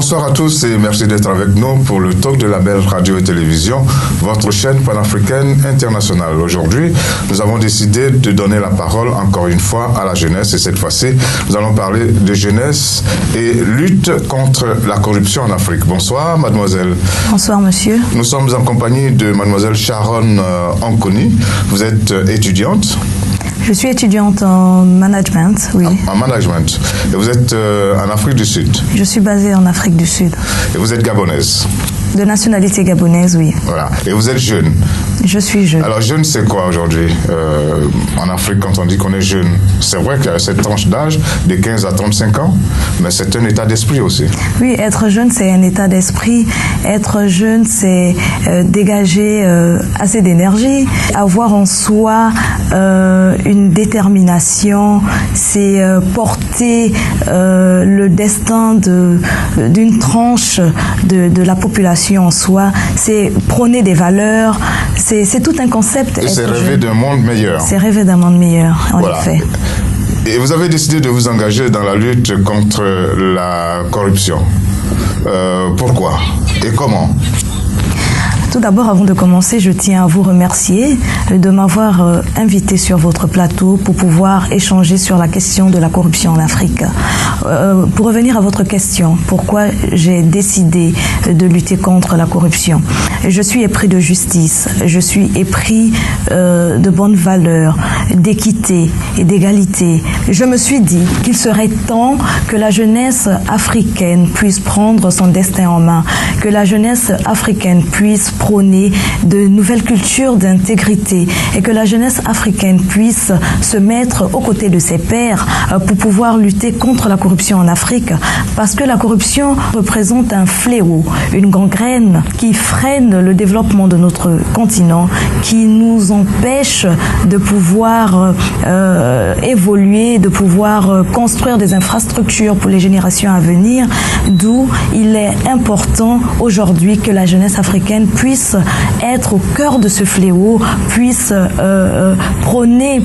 Bonsoir à tous et merci d'être avec nous pour le Talk de la Belle Radio et Télévision, votre chaîne panafricaine internationale. Aujourd'hui, nous avons décidé de donner la parole encore une fois à la jeunesse et cette fois-ci, nous allons parler de jeunesse et lutte contre la corruption en Afrique. Bonsoir, mademoiselle. Bonsoir, monsieur. Nous sommes en compagnie de mademoiselle Sharon Ankoni. Vous êtes étudiante. Je suis étudiante en management, oui. En management. Et vous êtes en Afrique du Sud. Je suis basée en Afrique du Sud. Et vous êtes gabonaise. De nationalité gabonaise, oui. Voilà. Et vous êtes jeune. Je suis jeune. Alors, jeune, c'est quoi aujourd'hui en Afrique, quand on dit qu'on est jeune? C'est vrai qu'il y a cette tranche d'âge de 15 à 35 ans, mais c'est un état d'esprit aussi. Oui, être jeune, c'est un état d'esprit. Être jeune, c'est dégager assez d'énergie, avoir en soi une détermination, c'est porter le destin d'une tranche de la population en soi, c'est prôner des valeurs, c'est tout un concept. Et c'est rêver d'un monde meilleur. C'est rêver d'un monde meilleur, en effet. Et vous avez décidé de vous engager dans la lutte contre la corruption. Pourquoi et comment? Tout d'abord, avant de commencer, je tiens à vous remercier de m'avoir invité sur votre plateau pour pouvoir échanger sur la question de la corruption en Afrique. Pour revenir à votre question, pourquoi j'ai décidé de lutter contre la corruption? Je suis épris de justice, je suis épris de bonnes valeurs, d'équité et d'égalité. Je me suis dit qu'il serait temps que la jeunesse africaine puisse prendre son destin en main, que la jeunesse africaine puisse prôner de nouvelles cultures d'intégrité et que la jeunesse africaine puisse se mettre aux côtés de ses pairs pour pouvoir lutter contre la corruption en Afrique, parce que la corruption représente un fléau, une gangrène qui freine le développement de notre continent, qui nous empêche de pouvoir évoluer, de pouvoir construire des infrastructures pour les générations à venir, d'où il est important aujourd'hui que la jeunesse africaine puisse être au cœur de ce fléau, puisse prôner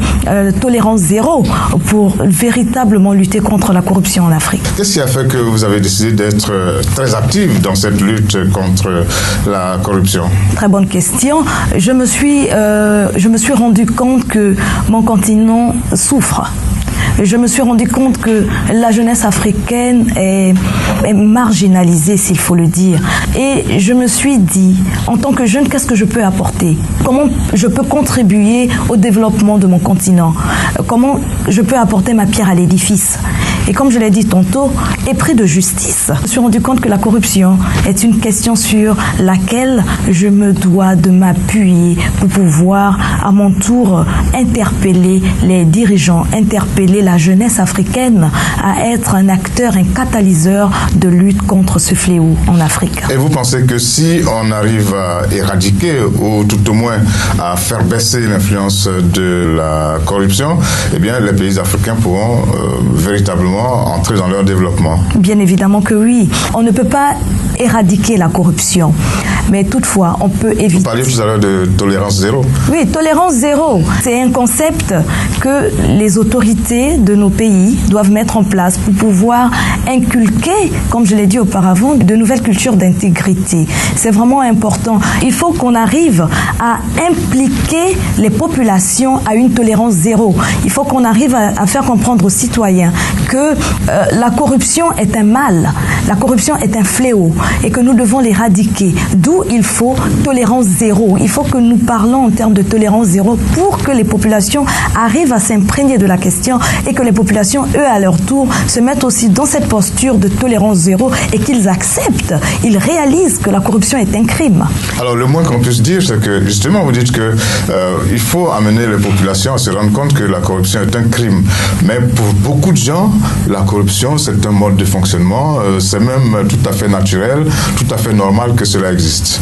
tolérance zéro pour véritablement lutter contre la corruption en Afrique. Qu'est-ce qui a fait que vous avez décidé d'être très active dans cette lutte contre la corruption? Très bonne question. Je me suis rendu compte que mon continent souffre. Je me suis rendu compte que la jeunesse africaine est marginalisée, s'il faut le dire. Et je me suis dit, en tant que jeune, qu'est-ce que je peux apporter? Comment je peux contribuer au développement de mon continent? Comment je peux apporter ma pierre à l'édifice? Et comme je l'ai dit tantôt, épris de justice. Je me suis rendu compte que la corruption est une question sur laquelle je me dois de m'appuyer pour pouvoir, à mon tour, interpeller les dirigeants, interpeller la jeunesse africaine à être un acteur, un catalyseur de lutte contre ce fléau en Afrique. Et vous pensez que si on arrive à éradiquer ou tout au moins à faire baisser l'influence de la corruption, eh bien les pays africains pourront véritablement entrer dans leur développement? Bien évidemment que oui. On ne peut pas éradiquer la corruption, mais toutefois, on peut éviter... Vous parliez tout à l'heure de tolérance zéro. Oui, tolérance zéro. C'est un concept que les autorités de nos pays doivent mettre en place pour pouvoir inculquer, comme je l'ai dit auparavant, de nouvelles cultures d'intégrité. C'est vraiment important. Il faut qu'on arrive à impliquer les populations à une tolérance zéro. Il faut qu'on arrive à faire comprendre aux citoyens que la corruption est un mal, la corruption est un fléau et que nous devons l'éradiquer. D'où il faut tolérance zéro. Il faut que nous parlons en termes de tolérance zéro pour que les populations arrivent à s'imprégner de la question et que les populations, eux, à leur tour, se mettent aussi dans cette posture de tolérance zéro et qu'ils acceptent, ils réalisent que la corruption est un crime. Alors, le moins qu'on puisse dire, c'est que, justement, vous dites que il faut amener les populations à se rendre compte que la corruption est un crime. Mais pour beaucoup de gens, la corruption, c'est un mode de fonctionnement, c'est même tout à fait naturel, tout à fait normal que cela existe.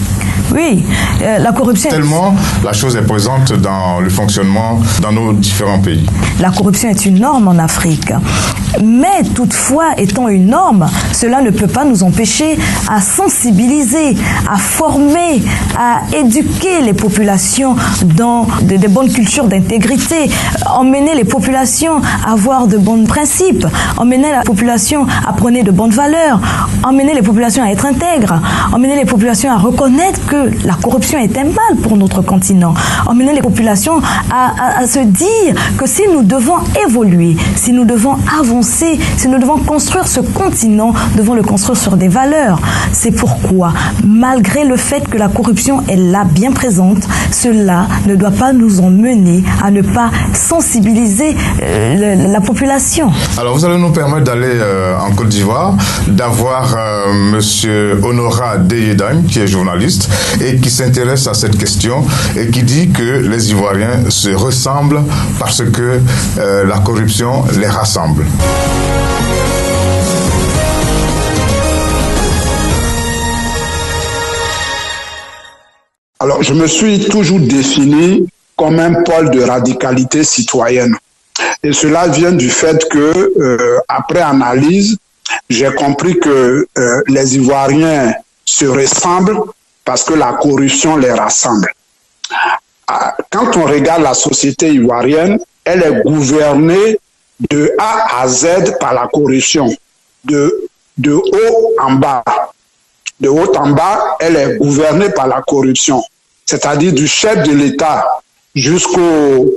Oui, la corruption... Tellement la chose est présente dans le fonctionnement dans nos différents pays. La corruption est une norme en Afrique. Mais toutefois, étant une norme, cela ne peut pas nous empêcher à sensibiliser, à former, à éduquer les populations dans de bonnes cultures d'intégrité, emmener les populations à avoir de bons principes, emmener la population à prôner de bonnes valeurs, emmener les populations à être intègres, emmener les populations à reconnaître que la corruption est un mal pour notre continent, emmener les populations à se dire que si nous devons évoluer, si nous devons avancer, si nous devons construire ce continent, nous devons le construire sur des valeurs. C'est pourquoi, malgré le fait que la corruption est là, bien présente, cela ne doit pas nous emmener à ne pas sensibiliser la population. Alors, vous allez nous permettre d'aller en Côte d'Ivoire, d'avoir Monsieur Honora Deyedagne, qui est journaliste et qui s'intéresse à cette question et qui dit que les Ivoiriens se ressemblent parce que la corruption les rassemble. Alors, je me suis toujours défini comme un pôle de radicalité citoyenne. Et cela vient du fait que, après analyse, j'ai compris que les Ivoiriens se ressemblent parce que la corruption les rassemble. Quand on regarde la société ivoirienne, elle est gouvernée de A à Z par la corruption, de haut en bas. De haut en bas, elle est gouvernée par la corruption, c'est-à-dire du chef de l'État jusqu'au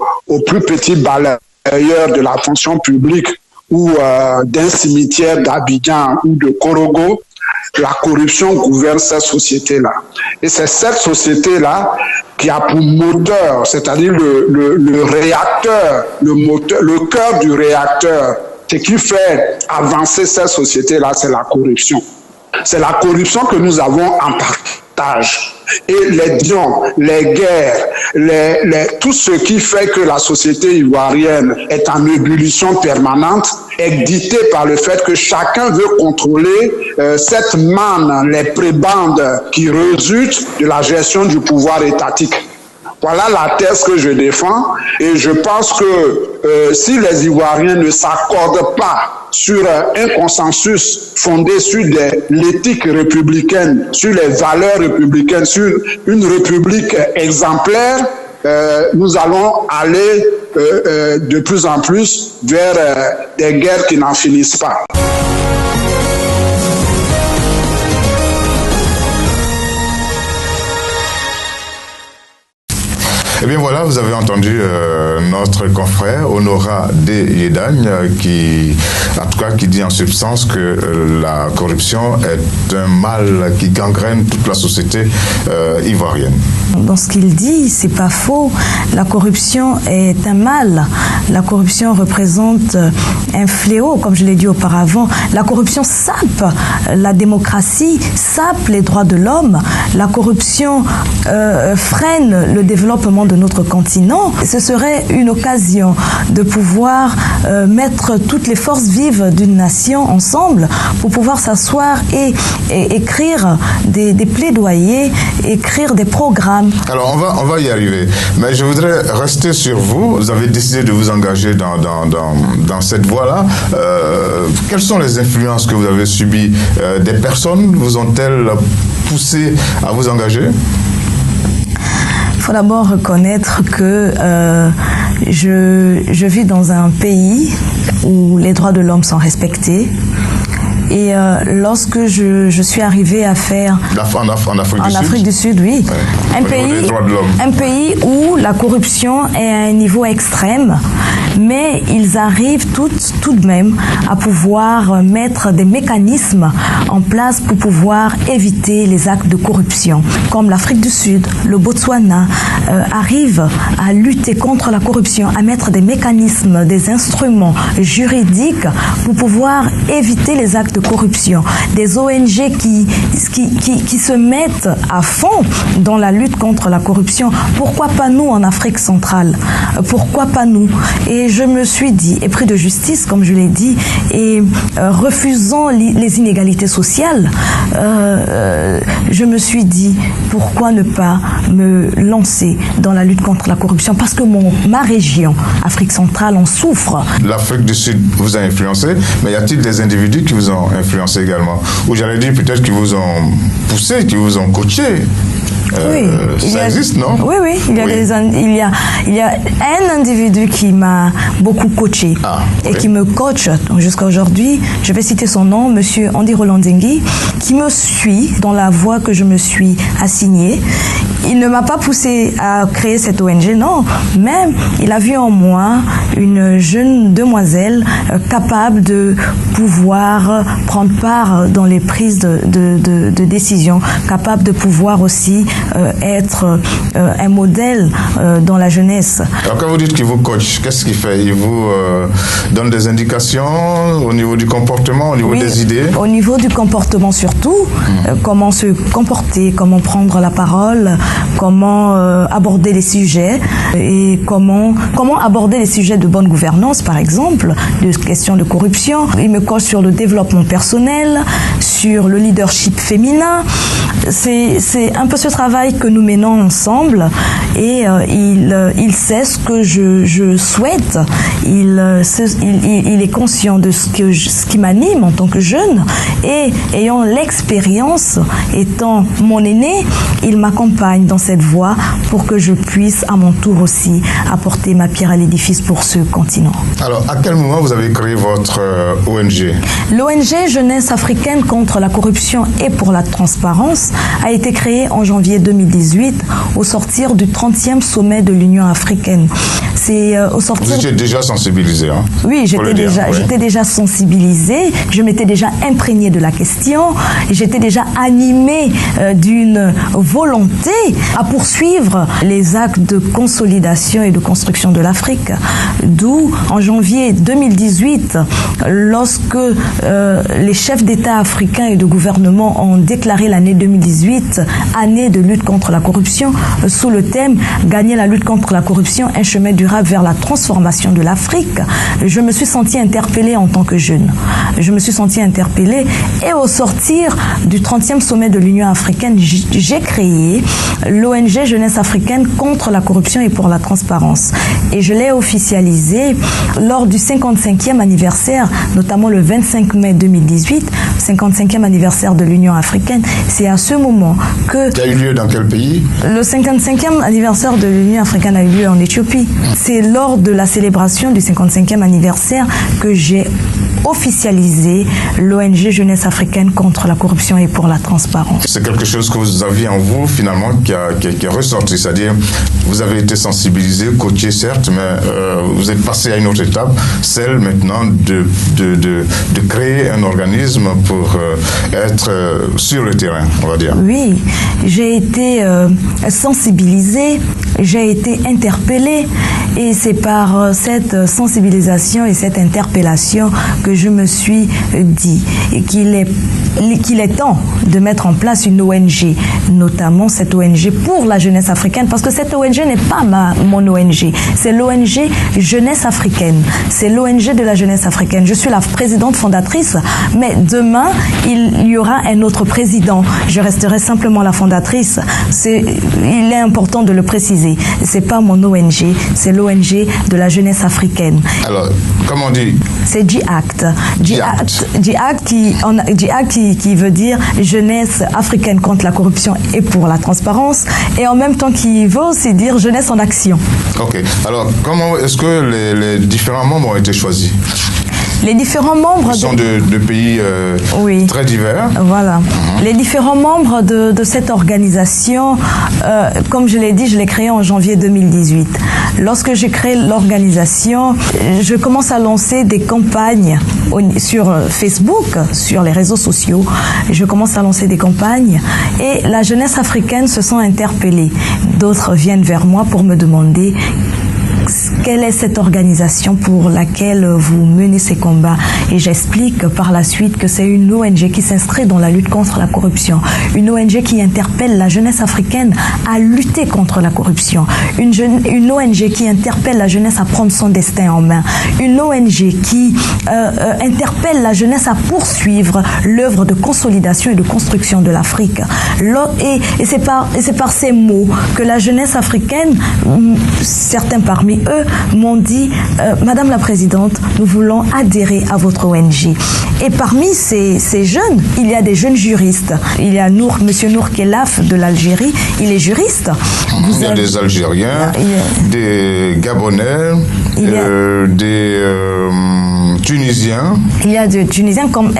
plus petit balayeur de la fonction publique ou d'un cimetière d'Abidjan ou de Korogo. La corruption gouverne cette société-là. Et c'est cette société-là qui a pour moteur, c'est-à-dire le réacteur, le moteur, le cœur du réacteur. Ce qui fait avancer cette société-là, c'est la corruption. C'est la corruption que nous avons en partage. Et les guerres, tout ce qui fait que la société ivoirienne est en ébullition permanente est dicté par le fait que chacun veut contrôler cette manne, les prébendes qui résultent de la gestion du pouvoir étatique. Voilà la thèse que je défends et je pense que si les Ivoiriens ne s'accordent pas sur un consensus fondé sur l'éthique républicaine, sur les valeurs républicaines, sur une république exemplaire, nous allons aller de plus en plus vers des guerres qui n'en finissent pas. Eh bien voilà, vous avez entendu notre confrère Honora Deyedagne qui dit en substance que la corruption est un mal qui gangrène toute la société ivoirienne. Dans ce qu'il dit, c'est pas faux. La corruption est un mal. La corruption représente un fléau, comme je l'ai dit auparavant. La corruption sape la démocratie, sape les droits de l'homme. La corruption freine le développement de notre continent. Ce serait une occasion de pouvoir mettre toutes les forces vives d'une nation ensemble pour pouvoir s'asseoir et écrire des plaidoyers, écrire des programmes. Alors on va y arriver, mais je voudrais rester sur vous. Vous avez décidé de vous engager dans cette voie-là. Quelles sont les influences que vous avez subies? Des personnes vous ont-elles poussé à vous engager? Il faut d'abord reconnaître que je vis dans un pays où les droits de l'homme sont respectés. Et lorsque je suis arrivée à faire... En Afrique du Sud, oui. Ouais. Un pays où la corruption est à un niveau extrême, mais ils arrivent tout de même à pouvoir mettre des mécanismes en place pour pouvoir éviter les actes de corruption. Comme l'Afrique du Sud, le Botswana arrivent à lutter contre la corruption, à mettre des mécanismes, des instruments juridiques pour pouvoir éviter les actes de de corruption, des ONG qui se mettent à fond dans la lutte contre la corruption. Pourquoi pas nous en Afrique centrale? Pourquoi pas nous? Et je me suis dit, épris de justice, comme je l'ai dit, et refusant les inégalités sociales, je me suis dit, pourquoi ne pas me lancer dans la lutte contre la corruption? Parce que ma région, Afrique centrale, en souffre. L'Afrique du Sud vous a influencé, mais y a-t-il des individus qui vous ont influencé également? Ou j'allais dire peut-être qui vous ont poussé, qui vous ont coaché? Oui, ça existe, non? Oui, il y a un individu qui m'a beaucoup coaché et qui me coach jusqu'à aujourd'hui. Je vais citer son nom, Monsieur Andy Rolandengui, qui me suit dans la voie que je me suis assignée. Il ne m'a pas poussé à créer cette ONG, non, mais il a vu en moi une jeune demoiselle capable de pouvoir prendre part dans les prises de décision, capable de pouvoir aussi être un modèle dans la jeunesse. Alors quand vous dites qu'il vous coach, qu'est-ce qu'il fait? Il vous donne des indications au niveau du comportement, au niveau des idées? Au niveau du comportement surtout, comment se comporter, comment prendre la parole, comment aborder les sujets et comment aborder les sujets de bonne gouvernance, par exemple, de questions de corruption. Il me coach sur le développement personnel, sur le leadership féminin. C'est un peu ce travail que nous menons ensemble et il sait ce que je souhaite. Il est conscient de ce qui m'anime en tant que jeune et ayant l'expérience, étant mon aîné, il m'accompagne dans cette voie pour que je puisse à mon tour aussi apporter ma pierre à l'édifice pour ce continent. Alors, à quel moment vous avez créé votre ONG? L'ONG Jeunesse africaine contre la corruption et pour la transparence a été créée en janvier 2018 au sortir du 30e sommet de l'Union africaine. Vous étiez déjà sensibilisé, hein? Oui, j'étais déjà sensibilisée, je m'étais déjà imprégnée de la question, j'étais déjà animée d'une volonté à poursuivre les actes de consolidation et de construction de l'Afrique. D'où, en janvier 2018, lorsque les chefs d'État africains et de gouvernement ont déclaré l'année 2018 année de lutte contre la corruption, sous le thème « Gagner la lutte contre la corruption, un chemin durable vers la transformation de l'Afrique », je me suis sentie interpellée en tant que jeune. Je me suis sentie interpellée et au sortir du 30e sommet de l'Union africaine, j'ai créé l'ONG Jeunesse africaine contre la corruption et pour la transparence. Et je l'ai officialisé lors du 55e anniversaire, notamment le 25 mai 2018, 55e anniversaire de l'Union africaine. C'est à ce moment que... Qui a eu lieu dans quel pays? Le 55e anniversaire de l'Union africaine a eu lieu en Éthiopie. C'est lors de la célébration du 55e anniversaire que j'ai officialisé l'ONG Jeunesse africaine contre la corruption et pour la transparence. C'est quelque chose que vous aviez en vous finalement qui est ressorti, c'est-à-dire vous avez été sensibilisé, coaché certes, mais vous êtes passé à une autre étape, celle maintenant de créer un organisme pour être sur le terrain, on va dire. Oui, j'ai été sensibilisée, j'ai été interpellée et c'est par cette sensibilisation et cette interpellation que je me suis dit qu'il est temps de mettre en place une ONG, notamment cette ONG pour la jeunesse africaine, parce que cette ONG n'est pas mon ONG, c'est l'ONG Jeunesse africaine, c'est l'ONG de la jeunesse africaine. Je suis la présidente fondatrice, mais demain, il y aura un autre président. Je resterai simplement la fondatrice. Il est important de le préciser. C'est pas mon ONG, c'est l'ONG de la jeunesse africaine. Alors, comment on dit? C'est J-Act. J-Act qui veut dire jeunesse africaine contre la corruption et pour la transparence, et en même temps qui veut aussi dire jeunesse en action. Ok. Alors, comment est-ce que les différents membres ont été choisis? Les différents membres sont de pays très divers. Voilà. Les différents membres de cette organisation, comme je l'ai dit, je l'ai créée en janvier 2018. Lorsque j'ai créé l'organisation, je commence à lancer des campagnes sur Facebook, sur les réseaux sociaux. Je commence à lancer des campagnes et la jeunesse africaine se sent interpellée. D'autres viennent vers moi pour me demander quelle est cette organisation pour laquelle vous menez ces combats? Et j'explique par la suite que c'est une ONG qui s'inscrit dans la lutte contre la corruption, une ONG qui interpelle la jeunesse africaine à lutter contre la corruption, une ONG qui interpelle la jeunesse à prendre son destin en main, une ONG qui interpelle la jeunesse à poursuivre l'œuvre de consolidation et de construction de l'Afrique. Et c'est par ces mots que la jeunesse africaine, certains parmi eux, m'ont dit « Madame la Présidente, nous voulons adhérer à votre ONG ». Et parmi ces jeunes, il y a des jeunes juristes. Il y a Monsieur Nour Khelaf de l'Algérie, il est juriste. Il y a des Algériens, des Gabonais, des Tunisiens. Il y a des Tunisiens comme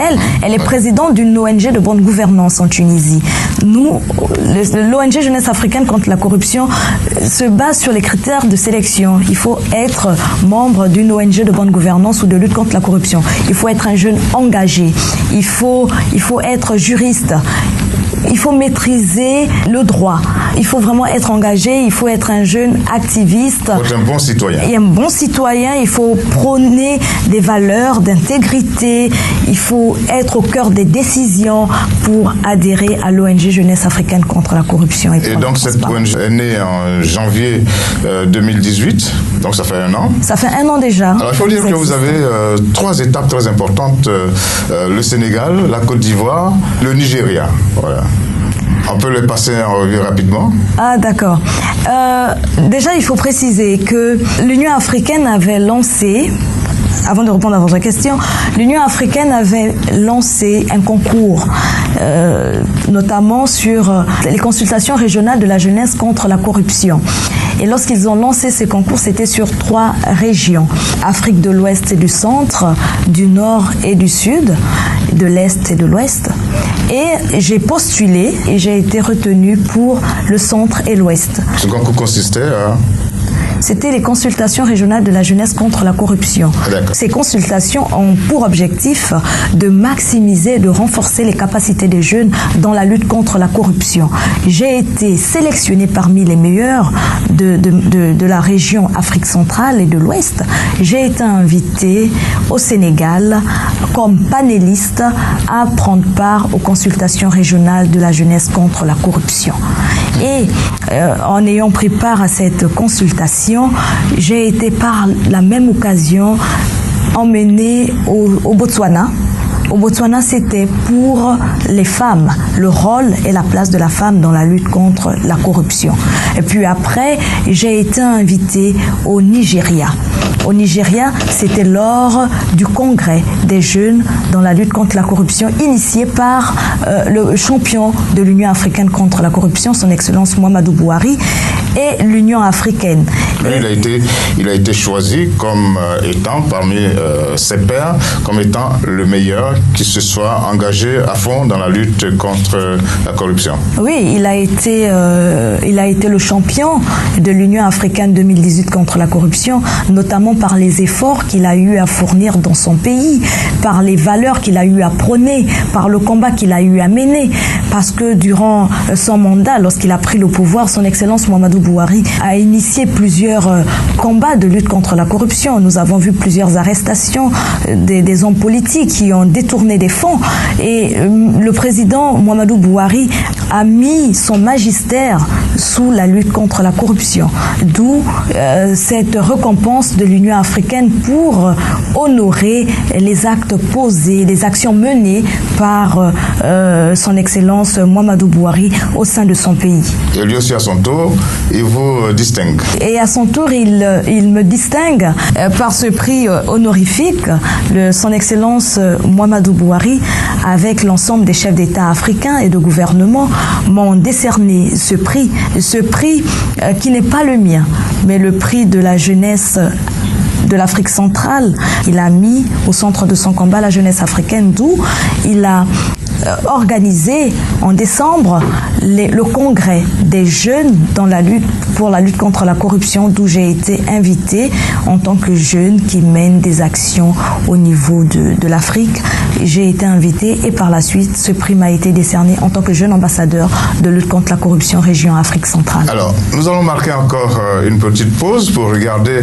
elle est présidente d'une ONG de bonne gouvernance en Tunisie. Nous, l'ONG Jeunesse africaine contre la corruption se base sur les critères de sélection. Il faut être membre d'une ONG de bonne gouvernance ou de lutte contre la corruption. Il faut être un jeune engagé. Il faut être juriste. Il faut maîtriser le droit. Il faut vraiment être engagé. Il faut être un jeune activiste. Il faut être un bon citoyen. Et un bon citoyen. Il faut prôner des valeurs d'intégrité. Il faut être au cœur des décisions pour adhérer à l'ONG Jeunesse africaine contre la corruption. Et donc cette ONG est née en janvier 2018. Donc ça fait un an. Ça fait un an déjà. Alors il faut dire que vous avez 3 étapes très importantes. Le Sénégal, la Côte d'Ivoire, le Nigeria. Voilà. On peut les passer en revue rapidement. Ah, d'accord. Déjà, il faut préciser que l'Union africaine avait lancé, avant de répondre à votre question, l'Union africaine avait lancé un concours, notamment sur les consultations régionales de la jeunesse contre la corruption. Et lorsqu'ils ont lancé ces concours, c'était sur 3 régions. Afrique de l'Ouest et du Centre, du Nord et du Sud, de l'Est et de l'Ouest. Et j'ai postulé et j'ai été retenue pour le Centre et l'Ouest. Ce concours consistait à... C'était les consultations régionales de la jeunesse contre la corruption. Ces consultations ont pour objectif de maximiser, de renforcer les capacités des jeunes dans la lutte contre la corruption. J'ai été sélectionnée parmi les meilleurs de la région Afrique centrale et de l'Ouest. J'ai été invitée au Sénégal comme panéliste à prendre part aux consultations régionales de la jeunesse contre la corruption. Et en ayant pris part à cette consultation, j'ai été par la même occasion emmenée au Botswana. Au Botswana, c'était pour les femmes, le rôle et la place de la femme dans la lutte contre la corruption. Et puis après, j'ai été invitée au Nigeria. Au Nigeria, c'était lors du congrès des jeunes dans la lutte contre la corruption, initié par le champion de l'Union africaine contre la corruption, son Excellence Muhammadu Buhari, et l'Union africaine. Il a été choisi comme étant, parmi ses pairs, comme étant le meilleur qui se soit engagé à fond dans la lutte contre la corruption. Oui, il a été le champion de l'Union africaine 2018 contre la corruption, notamment par les efforts qu'il a eu à fournir dans son pays, par les valeurs qu'il a eu à prôner, par le combat qu'il a eu à mener. Parce que durant son mandat, lorsqu'il a pris le pouvoir, son Excellence Muhammadu Buhari a initié plusieurs combats de lutte contre la corruption. Nous avons vu plusieurs arrestations des hommes politiques qui ont détourné des fonds. Et le président Muhammadu Buhari a mis son magistère sous la lutte contre la corruption. D'où cette récompense de l'Union africaine pour honorer les actes posés, les actions menées par son Excellence Muhammadu Buhari au sein de son pays. Et lui aussi à son tour, il vous distingue. Et à son tour, il me distingue par ce prix honorifique. Son Excellence Muhammadu Buhari, avec l'ensemble des chefs d'État africains et de gouvernement, m'ont décerné ce prix qui n'est pas le mien, mais le prix de la jeunesse de l'Afrique centrale. Il a mis au centre de son combat la jeunesse africaine, d'où il a organisé en décembre le congrès des jeunes dans la lutte pour la lutte contre la corruption, d'où j'ai été invitée en tant que jeune qui mène des actions au niveau de l'Afrique. J'ai été invitée et par la suite, ce prix m'a été décerné en tant que jeune ambassadeur de lutte contre la corruption région Afrique centrale. Alors, nous allons marquer encore une petite pause pour regarder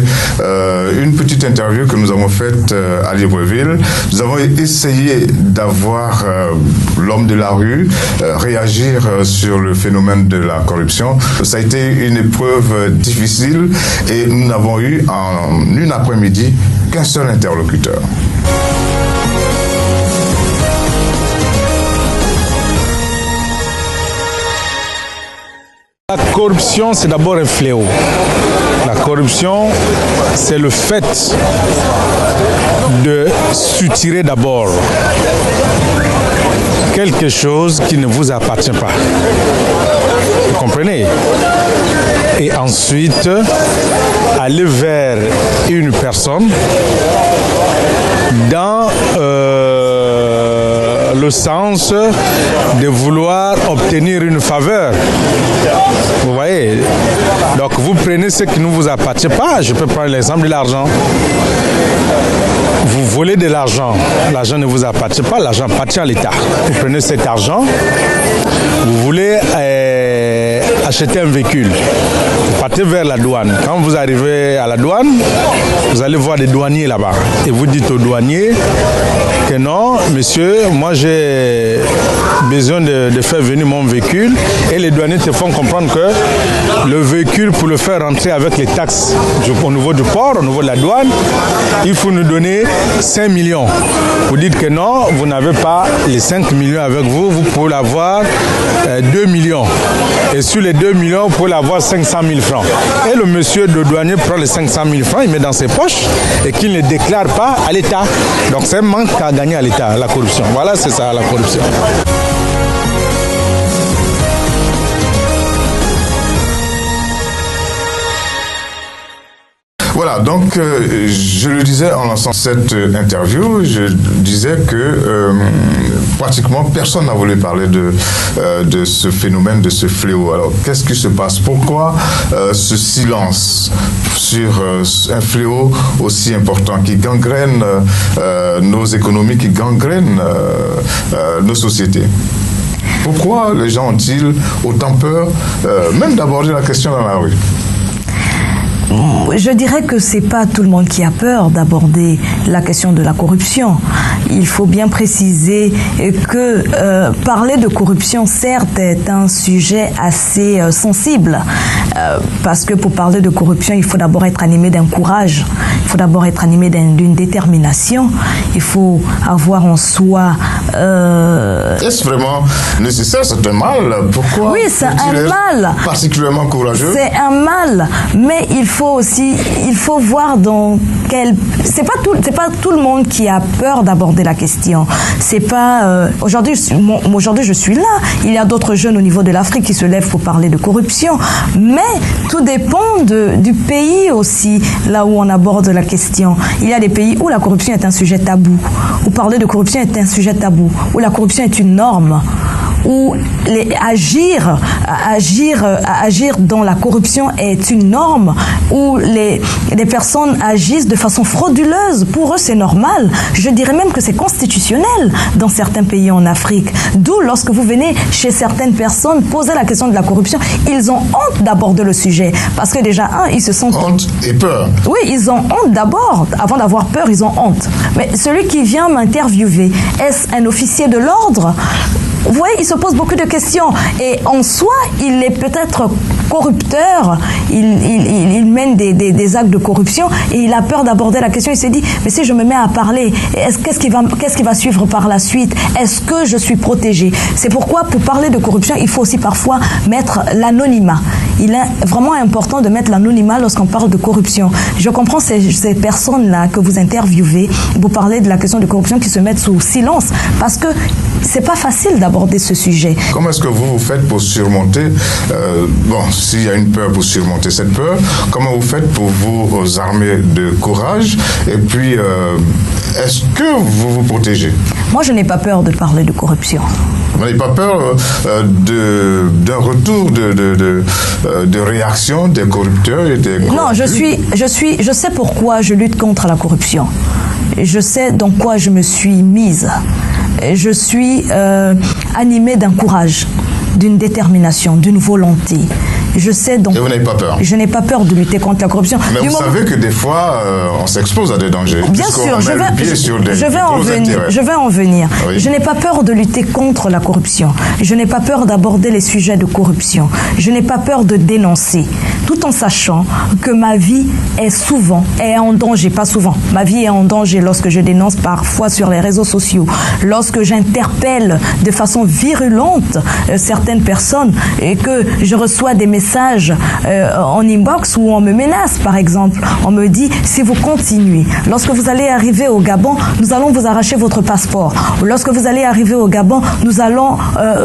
une petite interview que nous avons faite à Libreville. Nous avons essayé d'avoir l'homme de la rue réagir sur le phénomène de la corruption. Ça a été une épreuve difficile et nous n'avons eu en une après-midi qu'un seul interlocuteur. La corruption, c'est d'abord un fléau. La corruption, c'est le fait de soutirer d'abord quelque chose qui ne vous appartient pas. Vous comprenez? Et ensuite, aller vers une personne dans le sens de vouloir obtenir une faveur. Vous voyez? Donc vous prenez ce qui ne vous appartient pas. Je peux prendre l'exemple de l'argent. Vous volez de l'argent. L'argent ne vous appartient pas, l'argent appartient à l'État. Vous prenez cet argent, vous voulez acheter un véhicule. Vous partez vers la douane. Quand vous arrivez à la douane, vous allez voir des douaniers là-bas. Et vous dites aux douaniers que non, monsieur, moi j'ai besoin de faire venir mon véhicule. Et les douaniers te font comprendre que le véhicule, pour le faire rentrer avec les taxes au niveau du port, au niveau de la douane, il faut nous donner 5 millions. Vous dites que non, vous n'avez pas les 5 millions avec vous, vous pouvez avoir 2 millions. Et sur les 2 millions, vous pouvez avoir 500 000 francs. Et le monsieur de douanier prend les 500 000 francs, il met dans ses poches et qu'il ne déclare pas à l'État. Donc c'est un manque à gagner à l'État, la corruption. Voilà, c'est ça la corruption. Voilà, donc je le disais en lançant cette interview, je disais que pratiquement personne n'a voulu parler de ce phénomène, de ce fléau. Alors qu'est-ce qui se passe? Pourquoi ce silence sur un fléau aussi important qui gangrène nos économies, qui gangrène nos sociétés? Pourquoi les gens ont-ils autant peur même d'aborder la question dans la rue? Je dirais que c'est pas tout le monde qui a peur d'aborder la question de la corruption. Il faut bien préciser que parler de corruption, certes, est un sujet assez sensible. Parce que pour parler de corruption, il faut d'abord être animé d'un courage. Il faut d'abord être animé d'une détermination. Il faut avoir en soi... Est-ce vraiment nécessaire? C'est un mal. Pourquoi? Oui, c'est un mal. Particulièrement courageux. C'est un mal, mais il faut voir dans quel... C'est pas tout le monde qui a peur d'aborder la question. C'est pas... Aujourd'hui, je suis là. Il y a d'autres jeunes au niveau de l'Afrique qui se lèvent pour parler de corruption. Mais tout dépend du pays aussi, là où on aborde la question. Il y a des pays où la corruption est un sujet tabou, où parler de corruption est un sujet tabou, où la corruption est une norme, où agir dans la corruption est une norme, où les personnes agissent de façon frauduleuse. Pour eux, c'est normal. Je dirais même que c'est constitutionnel dans certains pays en Afrique. D'où, lorsque vous venez chez certaines personnes poser la question de la corruption, ils ont honte d'aborder le sujet. Parce que déjà, ils se sentent... Honte et peur. Oui, ils ont honte d'abord. Avant d'avoir peur, ils ont honte. Mais celui qui vient m'interviewer, est-ce un officier de l'ordre? Vous voyez, il se pose beaucoup de questions. Et en soi, il est peut-être corrupteur, il mène des actes de corruption et il a peur d'aborder la question. Il se dit, mais si je me mets à parler, qu'est-ce qui va suivre par la suite? Est-ce que je suis protégé? C'est pourquoi, pour parler de corruption, il faut aussi parfois mettre l'anonymat. Il est vraiment important de mettre l'anonymat lorsqu'on parle de corruption. Je comprends ces personnes-là que vous interviewez, vous parlez de la question de corruption qui se mettent sous silence, parce que c'est pas facile d'aborder aborder ce sujet. Comment est-ce que vous faites pour surmonter, s'il y a une peur pour surmonter cette peur, comment vous faites pour vous armer de courage et puis est-ce que vous vous protégez? Moi, je n'ai pas peur de parler de corruption. Vous n'avez pas peur d'un retour de réaction des corrupteurs et des corrompus? Non, je sais pourquoi je lutte contre la corruption. Je sais dans quoi je me suis mise. Je suis animée d'un courage, d'une détermination, d'une volonté. Je sais donc. Et vous n'avez pas peur? Je n'ai pas peur de lutter contre la corruption. Mais vous savez que des fois, on s'expose à des dangers. Bien sûr, je vais en venir. Oui. Je n'ai pas peur de lutter contre la corruption. Je n'ai pas peur d'aborder les sujets de corruption. Je n'ai pas peur de dénoncer, tout en sachant que ma vie est en danger. Pas souvent. Ma vie est en danger lorsque je dénonce parfois sur les réseaux sociaux, lorsque j'interpelle de façon virulente certaines personnes et que je reçois des messages en inbox où on me menace, par exemple. On me dit, si vous continuez, lorsque vous allez arriver au Gabon, nous allons vous arracher votre passeport. Ou lorsque vous allez arriver au Gabon, nous allons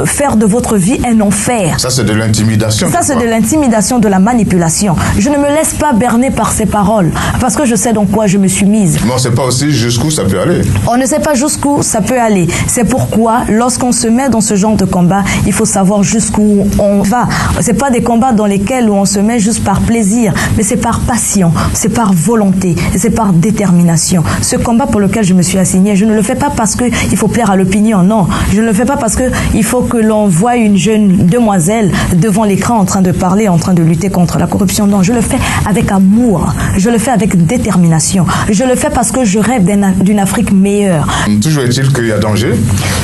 faire de votre vie un enfer. Ça, c'est de l'intimidation. Ça, c'est de l'intimidation, de la manipulation. Je ne me laisse pas berner par ces paroles, parce que je sais dans quoi je me suis mise. Mais on ne sait pas aussi jusqu'où ça peut aller. On ne sait pas jusqu'où ça peut aller. C'est pourquoi, lorsqu'on se met dans ce genre de combat, il faut savoir jusqu'où on va. C'est pas des combats dans lesquels on se met juste par plaisir, mais c'est par passion, c'est par volonté, c'est par détermination. Ce combat pour lequel je me suis assignée, je ne le fais pas parce qu'il faut plaire à l'opinion, non. Je ne le fais pas parce qu'il faut que l'on voie une jeune demoiselle devant l'écran en train de parler, en train de lutter contre la corruption. Non, je le fais avec amour, je le fais avec détermination. Je le fais parce que je rêve d'une Afrique meilleure. Toujours est-il qu'il y a danger.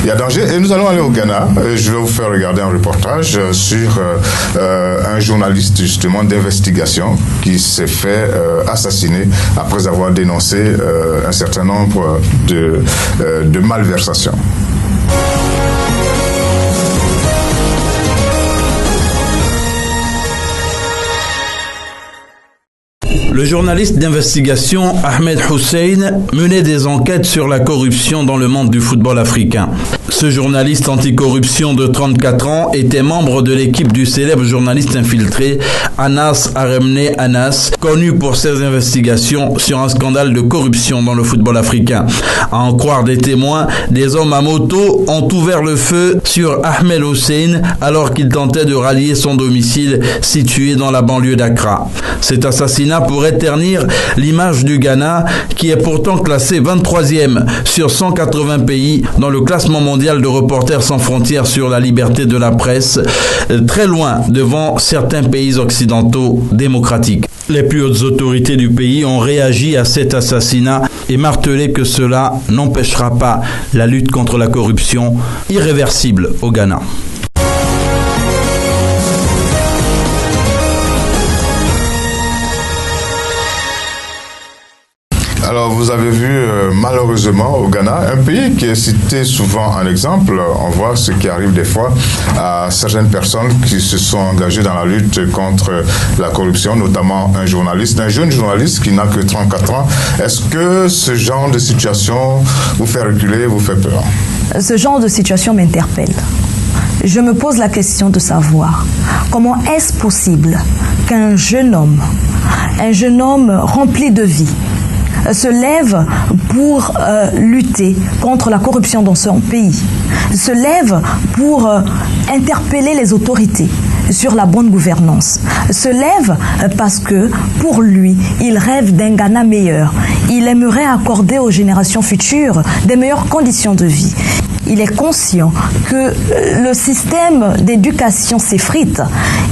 Il y a danger et nous allons aller au Ghana. Je vais vous faire regarder un reportage sur un journaliste justement d'investigation qui s'est fait assassiner après avoir dénoncé un certain nombre de malversations. Le journaliste d'investigation Ahmed Hussein menait des enquêtes sur la corruption dans le monde du football africain. Ce journaliste anticorruption de 34 ans était membre de l'équipe du célèbre journaliste infiltré Anas Aremne Anas, connu pour ses investigations sur un scandale de corruption dans le football africain. À en croire des témoins, des hommes à moto ont ouvert le feu sur Ahmed Hussein alors qu'il tentait de rallier son domicile situé dans la banlieue d'Accra. Cet assassinat pourrait ternir l'image du Ghana, qui est pourtant classé 23e sur 180 pays dans le classement mondial de Reporters sans frontières sur la liberté de la presse, très loin devant certains pays occidentaux démocratiques. Les plus hautes autorités du pays ont réagi à cet assassinat et martelé que cela n'empêchera pas la lutte contre la corruption irréversible au Ghana. Alors, vous avez vu, malheureusement, au Ghana, un pays qui est cité souvent en exemple, on voit ce qui arrive des fois à certaines personnes qui se sont engagées dans la lutte contre la corruption, notamment un jeune journaliste qui n'a que 34 ans. Est-ce que ce genre de situation vous fait reculer, vous fait peur? Ce genre de situation m'interpelle. Je me pose la question de savoir comment est-ce possible qu'un jeune homme rempli de vie, se lève pour lutter contre la corruption dans son pays, se lève pour interpeller les autorités sur la bonne gouvernance, se lève parce que pour lui, il rêve d'un Ghana meilleur. Il aimerait accorder aux générations futures des meilleures conditions de vie. Il est conscient que le système d'éducation s'effrite.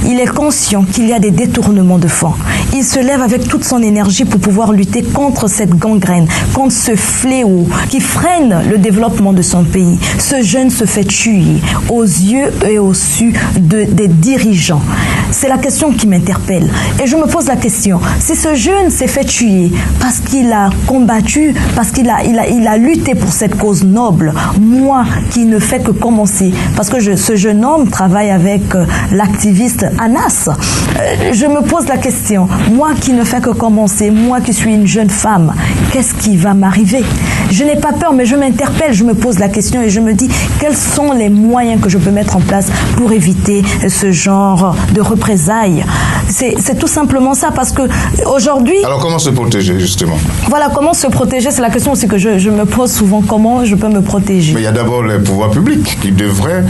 Il est conscient qu'il y a des détournements de fonds. Il se lève avec toute son énergie pour pouvoir lutter contre cette gangrène, contre ce fléau qui freine le développement de son pays. Ce jeune se fait tuer aux yeux et au su des dirigeants. C'est la question qui m'interpelle. Et je me pose la question, si ce jeune s'est fait tuer parce qu'il a combattu, parce qu'il a lutté pour cette cause noble, moi, qui ne fait que commencer, parce que ce jeune homme travaille avec l'activiste Anas, je me pose la question, moi qui ne fais que commencer, moi qui suis une jeune femme, qu'est-ce qui va m'arriver? Je n'ai pas peur, mais je m'interpelle, je me pose la question et je me dis, quels sont les moyens que je peux mettre en place pour éviter ce genre de représailles? C'est tout simplement ça, parce que aujourd'hui... Alors comment se protéger, justement? Voilà, comment se protéger, c'est la question aussi que je me pose souvent, comment je peux me protéger? Mais il y a d'abord les pouvoirs publics qui devraient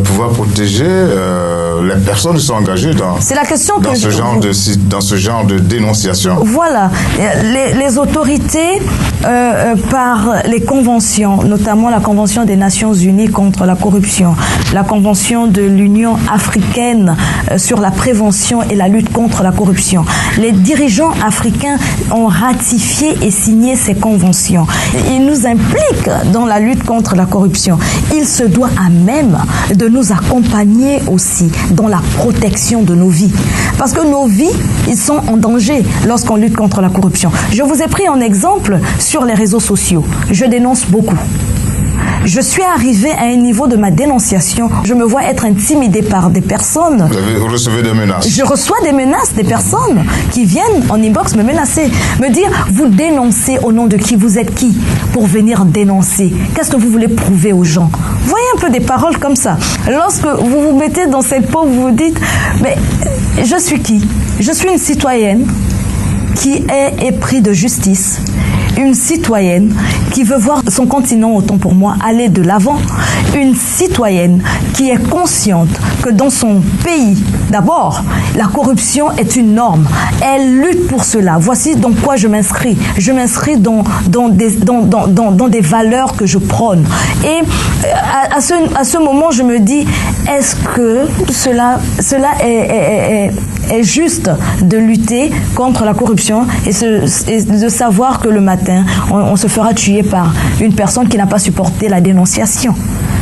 pouvoir protéger les personnes qui sont engagées dans ce genre de dénonciation. Voilà, les autorités, par les conventions, notamment la Convention des Nations Unies contre la corruption, la Convention de l'Union africaine sur la prévention et la lutte contre la corruption. Les dirigeants africains ont ratifié et signé ces conventions. Ils nous impliquent dans la lutte contre la corruption. Ils se doivent à même de nous accompagner aussi dans la protection de nos vies. Parce que nos vies, ils sont en danger lorsqu'on lutte contre la corruption. Je vous ai pris en exemple sur les réseaux sociaux. Je dénonce beaucoup. Je suis arrivée à un niveau de ma dénonciation. Je me vois être intimidée par des personnes. Vous recevez des menaces? Je reçois des menaces des personnes qui viennent en inbox me menacer, me dire, vous dénoncez au nom de qui? Vous êtes qui pour venir dénoncer? Qu'est-ce que vous voulez prouver aux gens? Voyez un peu des paroles comme ça. Lorsque vous vous mettez dans cette peau, vous vous dites, mais je suis qui? Je suis une citoyenne qui est épris de justice, une citoyenne qui veut voir son continent, autant pour moi, aller de l'avant, une citoyenne qui est consciente que dans son pays, d'abord, la corruption est une norme. Elle lutte pour cela. Voici dans quoi je m'inscris. Je m'inscris dans des valeurs que je prône. Et à ce moment, je me dis, est-ce que cela est juste de lutter contre la corruption et de savoir que le matin, on se fera tuer par une personne qui n'a pas supporté la dénonciation.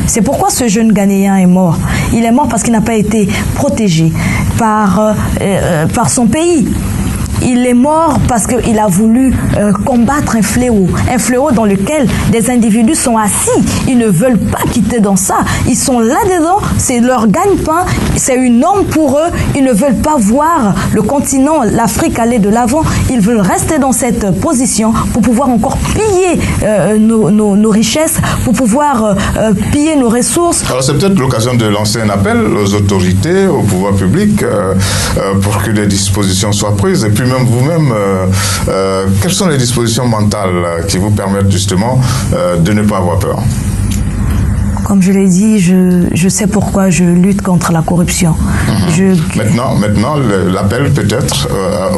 C'est pourquoi ce jeune Ghanéen est mort. Il est mort parce qu'il n'a pas été protégé par son pays. Il est mort parce qu'il a voulu combattre un fléau dans lequel des individus sont assis. Ils ne veulent pas quitter dans ça. Ils sont là-dedans, c'est leur gagne-pain, c'est une norme pour eux. Ils ne veulent pas voir le continent, l'Afrique aller de l'avant. Ils veulent rester dans cette position pour pouvoir encore piller nos richesses, pour pouvoir piller nos ressources. Alors c'est peut-être l'occasion de lancer un appel aux autorités, au pouvoir public, pour que des dispositions soient prises. Et puis même vous-même, quelles sont les dispositions mentales qui vous permettent justement de ne pas avoir peur? Comme je l'ai dit, je sais pourquoi je lutte contre la corruption. Maintenant, l'appel peut-être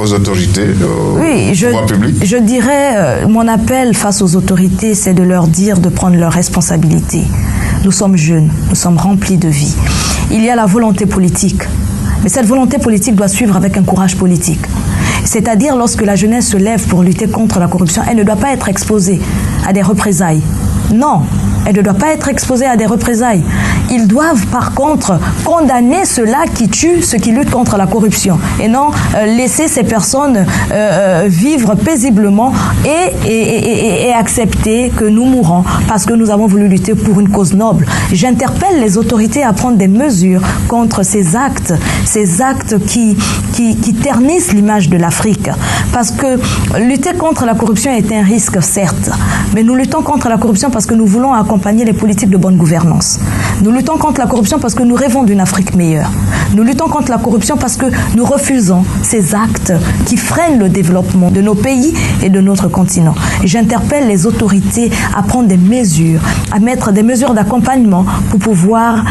aux autorités, au pouvoir public. Je dirais, mon appel face aux autorités, c'est de leur dire de prendre leurs responsabilités. Nous sommes jeunes, nous sommes remplis de vie. Il y a la volonté politique, mais cette volonté politique doit suivre avec un courage politique. C'est-à-dire, lorsque la jeunesse se lève pour lutter contre la corruption, elle ne doit pas être exposée à des représailles. Non, elle ne doit pas être exposée à des représailles. Ils doivent par contre condamner ceux-là qui tuent, ceux qui luttent contre la corruption, et non laisser ces personnes vivre paisiblement et accepter que nous mourons parce que nous avons voulu lutter pour une cause noble. J'interpelle les autorités à prendre des mesures contre ces actes qui ternissent l'image de l'Afrique. Parce que lutter contre la corruption est un risque, certes, mais nous luttons contre la corruption parce que nous voulons accompagner les politiques de bonne gouvernance. Nous luttons contre la corruption parce que nous rêvons d'une Afrique meilleure. Nous luttons contre la corruption parce que nous refusons ces actes qui freinent le développement de nos pays et de notre continent. J'interpelle les autorités à prendre des mesures, à mettre des mesures d'accompagnement pour pouvoir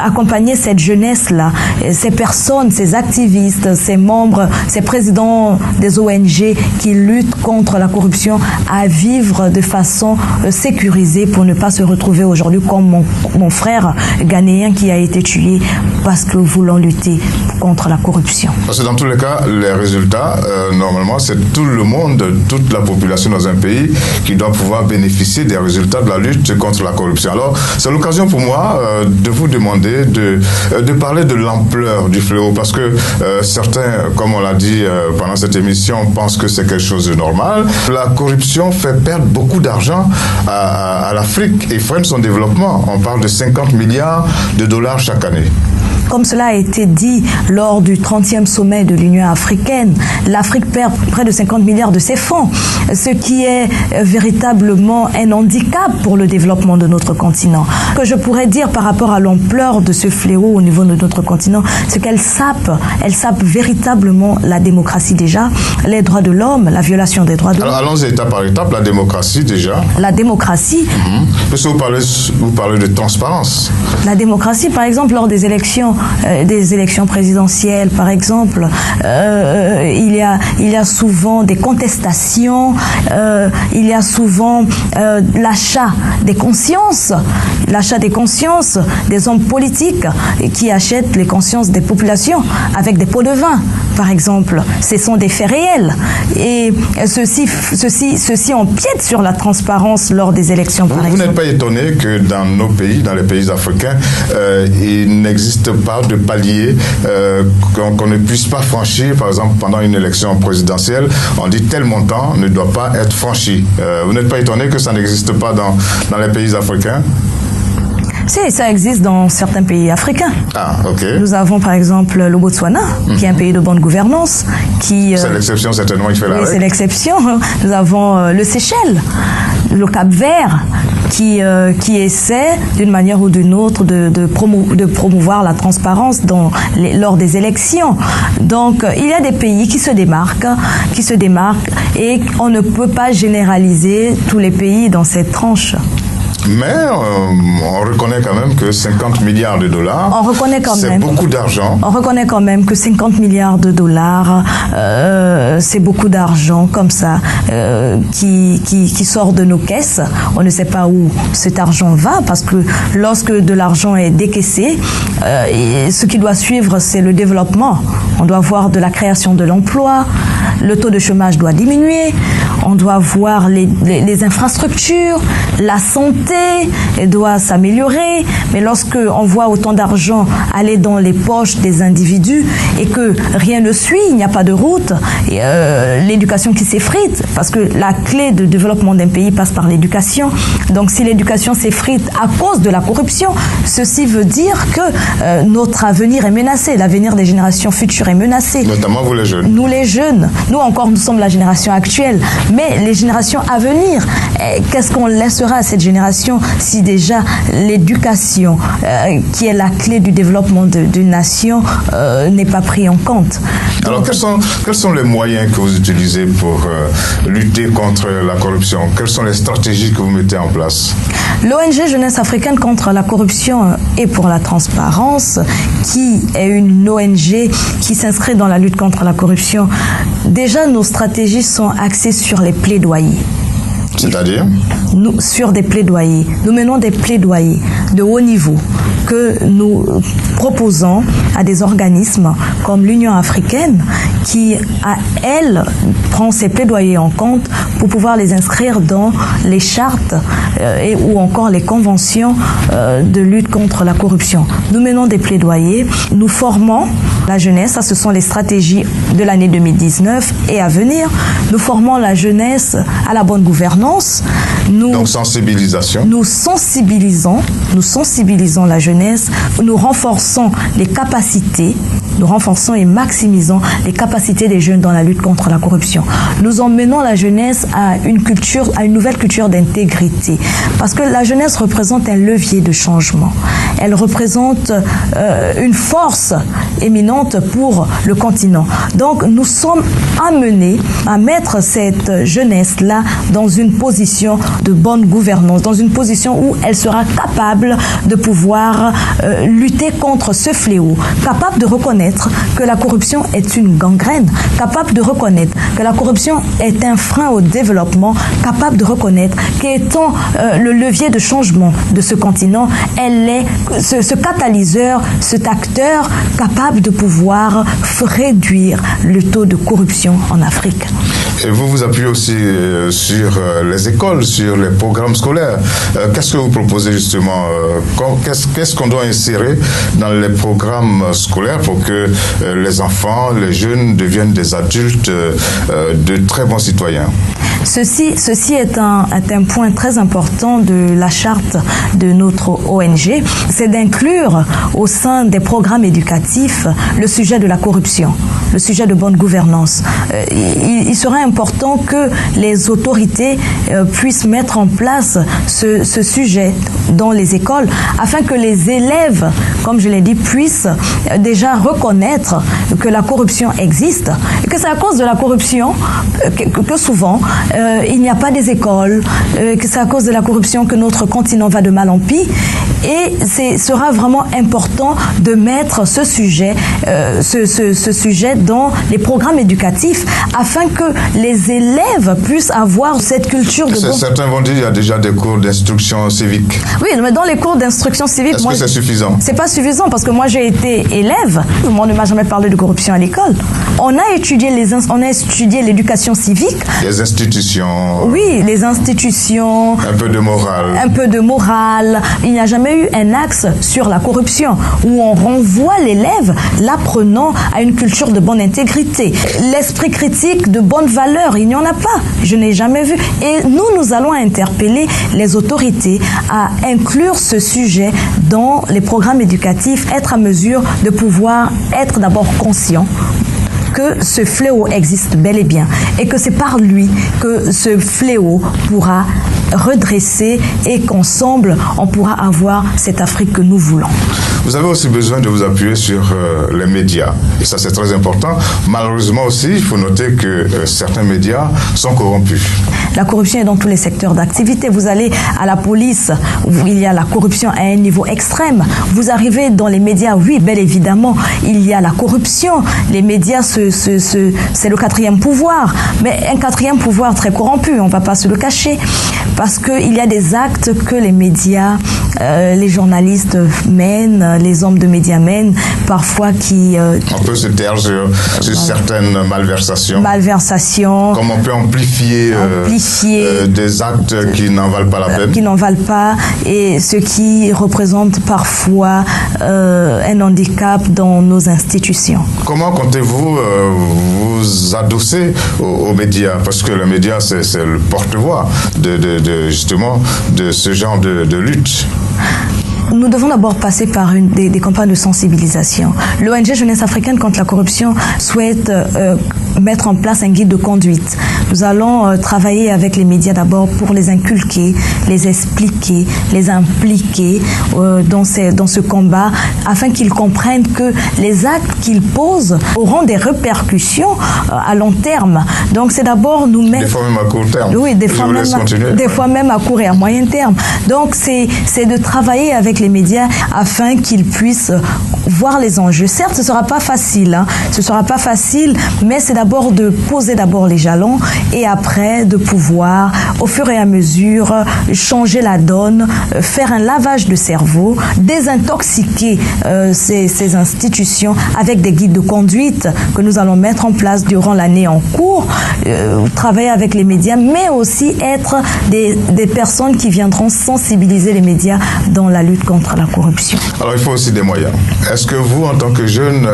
accompagner cette jeunesse-là, ces personnes, ces activistes, ces membres, ces présidents des ONG qui luttent contre la corruption à vivre de façon sécurisée pour ne pas se retrouver aujourd'hui comme mon frère ghanéen qui a été tué parce que voulant lutter contre la corruption. Parce que dans tous les cas, les résultats, normalement, c'est tout le monde, toute la population dans un pays qui doit pouvoir bénéficier des résultats de la lutte contre la corruption. Alors, c'est l'occasion pour moi de vous demander de parler de l'ampleur du fléau, parce que certains, comme on l'a dit pendant cette émission, pensent que c'est quelque chose de normal. La corruption fait perdre beaucoup d'argent à l'Afrique et freine son développement. On parle de 50 milliards de dollars chaque année. Comme cela a été dit lors du 30e sommet de l'Union africaine, l'Afrique perd près de 50 milliards de ses fonds, ce qui est véritablement un handicap pour le développement de notre continent. Ce que je pourrais dire par rapport à l'ampleur de ce fléau au niveau de notre continent, c'est qu'elle sape véritablement la démocratie déjà, les droits de l'homme, la violation des droits de l'homme. Alors allons étape par étape, la démocratie déjà. La démocratie. Parce que vous parlez de transparence. La démocratie, par exemple, lors des élections présidentielles, par exemple, il y a souvent des contestations, il y a souvent l'achat des consciences des hommes politiques qui achètent les consciences des populations avec des pots de vin, par exemple. Ce sont des faits réels et ceci empiète sur la transparence lors des élections, par exemple. Vous n'êtes pas étonné que dans nos pays, dans les pays africains, il n'existe pas de palier qu'on ne puisse pas franchir. Par exemple, pendant une élection présidentielle, on dit tel montant ne doit pas être franchi. Vous n'êtes pas étonné que ça n'existe pas dans les pays africains? Si, ça existe dans certains pays africains. Ah, ok. Nous avons par exemple le Botswana, qui est un pays de bonne gouvernance. C'est l'exception certainement qui fait la règle. Oui, c'est l'exception. Nous avons le Seychelles, le Cap-Vert, qui essaie d'une manière ou d'une autre de promouvoir la transparence lors des élections. Donc, il y a des pays qui se démarquent et on ne peut pas généraliser tous les pays dans cette tranche. Mais on reconnaît quand même que 50 milliards de dollars, c'est beaucoup d'argent. On reconnaît quand même que 50 milliards de dollars, c'est beaucoup d'argent comme ça, qui sort de nos caisses. On ne sait pas où cet argent va, parce que lorsque de l'argent est décaissé, ce qui doit suivre, c'est le développement. On doit voir de la création de l'emploi, le taux de chômage doit diminuer, on doit voir les infrastructures, la santé doit s'améliorer. Mais lorsque on voit autant d'argent aller dans les poches des individus et que rien ne suit, il n'y a pas de route, l'éducation qui s'effrite, parce que la clé de développement d'un pays passe par l'éducation. Donc si l'éducation s'effrite à cause de la corruption, ceci veut dire que notre avenir est menacé, l'avenir des générations futures est menacé. Notamment vous les jeunes. Nous les jeunes, nous sommes la génération actuelle, mais les générations à venir, qu'est-ce qu'on laissera à cette génération si déjà l'éducation, qui est la clé du développement d'une nation, n'est pas prise en compte? Alors quels sont les moyens que vous utilisez pour lutter contre la corruption? Quelles sont les stratégies que vous mettez en place? L'ONG Jeunesse africaine contre la corruption et pour la transparence, qui est une ONG qui s'inscrit dans la lutte contre la corruption, déjà nos stratégies sont axées sur les plaidoyers. C'est-à-dire? Sur des plaidoyers. Nous menons des plaidoyers de haut niveau que nous proposons à des organismes comme l'Union africaine qui, elle, prend ces plaidoyers en compte pour pouvoir les inscrire dans les chartes ou encore les conventions de lutte contre la corruption. Nous menons des plaidoyers, nous formons la jeunesse, ça ce sont les stratégies de l'année 2019 et à venir. Nous formons la jeunesse à la bonne gouvernance. Donc sensibilisation. Nous sensibilisons la jeunesse, nous renforçons les capacités, nous renforçons et maximisons les capacités des jeunes dans la lutte contre la corruption. Nous emmenons la jeunesse à une nouvelle culture d'intégrité, parce que la jeunesse représente un levier de changement. Elle représente une force éminente pour le continent. Donc nous sommes amenés à mettre cette jeunesse-là dans une position de bonne gouvernance, dans une position où elle sera capable de pouvoir lutter contre ce fléau, capable de reconnaître que la corruption est une gangrène, capable de reconnaître que la corruption est un frein au développement, capable de reconnaître qu'étant le levier de changement de ce continent, elle est ce catalyseur, cet acteur capable de pouvoir réduire le taux de corruption en Afrique. Et vous vous appuyez aussi sur les écoles, sur les programmes scolaires. Qu'est-ce que vous proposez justement? Qu'est-ce qu'on doit insérer dans les programmes scolaires pour que les enfants, les jeunes deviennent des adultes de très bons citoyens? Ceci est un point très important de la charte de notre ONG, c'est d'inclure au sein des programmes éducatifs le sujet de la corruption, le sujet de bonne gouvernance. Il serait important que les autorités puissent mettre en place ce sujet dans les écoles afin que les élèves, comme je l'ai dit, puissent déjà reconnaître que la corruption existe et que c'est à cause de la corruption que souvent il n'y a pas des écoles, que c'est à cause de la corruption que notre continent va de mal en pis. Et ce sera vraiment important de mettre ce sujet dans les programmes éducatifs afin que les élèves puissent avoir cette culture de... Certains vont dire qu'il y a déjà des cours d'instruction civique. Oui, mais dans les cours d'instruction civique... Est-ce que c'est suffisant? C'est pas suffisant parce que moi j'ai été élève. On ne m'a jamais parlé de corruption à l'école. On a étudié l'éducation civique. Les institutions. Oui, les institutions. Un peu de morale. Un peu de morale. Il n'y a jamais eu un axe sur la corruption où on renvoie l'élève, l'apprenant à une culture de bonne intégrité. L'esprit critique de bonne valeur, il n'y en a pas. Je n'ai jamais vu. Et nous allons interpeller les autorités à inclure ce sujet dans les programmes éducatifs, être à mesure de pouvoir être d'abord conscient que ce fléau existe bel et bien et que c'est par lui que ce fléau pourra redresser et qu'ensemble on pourra avoir cette Afrique que nous voulons. Vous avez aussi besoin de vous appuyer sur les médias et ça c'est très important. Malheureusement aussi, il faut noter que certains médias sont corrompus. La corruption est dans tous les secteurs d'activité. Vous allez à la police, où il y a la corruption à un niveau extrême. Vous arrivez dans les médias, oui, bel évidemment, il y a la corruption. Les médias, c'est le quatrième pouvoir, mais un quatrième pouvoir très corrompu, on ne va pas se le cacher, parce qu'il y a des actes que les médias, les journalistes mènent, les hommes de médias mènent, parfois qui... on peut se taire sur certaines malversations. Comment on peut amplifier des actes qui n'en valent pas la peine. Qui n'en valent pas, et ce qui représente parfois un handicap dans nos institutions. Comment comptez-vous vous adosser aux médias? Parce que les médias, c'est le porte-voix justement de ce genre de lutte. Nous devons d'abord passer par des campagnes de sensibilisation. L'ONG Jeunesse africaine contre la corruption souhaite mettre en place un guide de conduite. Nous allons travailler avec les médias d'abord pour les inculquer, les expliquer, les impliquer dans ce combat afin qu'ils comprennent que les actes qu'ils posent auront des répercussions à long terme. Donc c'est d'abord nous mettre... Des fois même à court terme. Oui, des fois même à court et à moyen terme. Donc c'est de travailler avec les médias afin qu'ils puissent voir les enjeux. Certes, ce ne sera pas facile, ce ne sera pas facile, mais c'est d'abord de poser d'abord les jalons et après de pouvoir, au fur et à mesure, changer la donne, faire un lavage de cerveau, désintoxiquer ces institutions avec des guides de conduite que nous allons mettre en place durant l'année en cours, travailler avec les médias, mais aussi être des personnes qui viendront sensibiliser les médias dans la lutte contre la corruption. Alors il faut aussi des moyens. Est-ce que vous, en tant que jeune